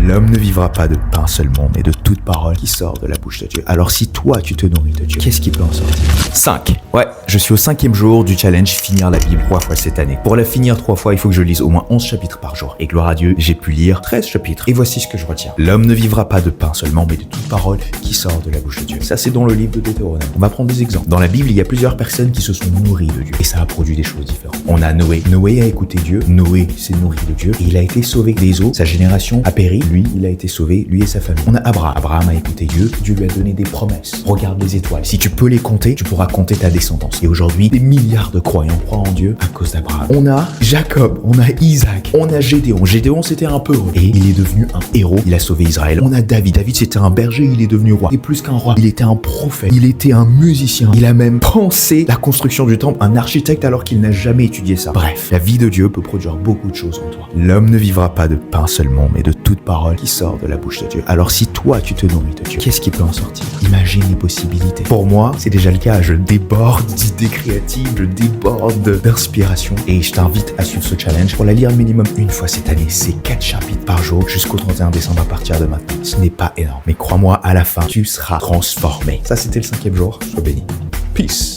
L'homme ne vivra pas de pain seulement, mais de toute parole qui sort de la bouche de Dieu. Alors si toi tu te nourris de Dieu, qu'est-ce qui peut en sortir? 5. Ouais, je suis au 5e jour du challenge finir la Bible 3 fois cette année. Pour la finir 3 fois, il faut que je lise au moins 11 chapitres par jour. Et gloire à Dieu, j'ai pu lire 13 chapitres. Et voici ce que je retiens. L'homme ne vivra pas de pain seulement, mais de toute parole qui sort de la bouche de Dieu. Ça, c'est dans le livre de Deutéronome. On va prendre des exemples. Dans la Bible, il y a plusieurs personnes qui se sont nourries de Dieu. Et ça a produit des choses différentes. On a Noé. Noé a écouté Dieu. Noé s'est nourri de Dieu. Et il a été sauvé des eaux. Sa génération a péri. Lui, il a été sauvé, lui et sa famille. On a Abraham. Abraham a écouté Dieu. Dieu lui a donné des promesses. Regarde les étoiles. Si tu peux les compter, tu pourras compter ta descendance. Et aujourd'hui, des milliards de croyants croient en Dieu à cause d'Abraham. On a Jacob. On a Isaac. On a Gédéon. Gédéon, c'était un peu heureux. Et il est devenu un héros. Il a sauvé Israël. On a David. David, c'était un berger. Il est devenu roi. Et plus qu'un roi, il était un prophète. Il était un musicien. Il a même pensé la construction du temple. Un architecte alors qu'il n'a jamais étudié ça. Bref, la vie de Dieu peut produire beaucoup de choses en toi. L'homme ne vivra pas de pain seulement, mais de toute parole qui sort de la bouche de Dieu. Alors si toi, tu te nourris de Dieu, qu'est-ce qui peut en sortir? Imagine les possibilités. Pour moi, c'est déjà le cas. Je déborde d'idées créatives, je déborde d'inspiration. Et je t'invite à suivre ce challenge pour la lire minimum une fois cette année. C'est 4 chapitres par jour jusqu'au 31 décembre à partir de maintenant. Ce n'est pas énorme. Mais crois-moi, à la fin, tu seras transformé. Ça, c'était le 5e jour. Sois béni. Peace.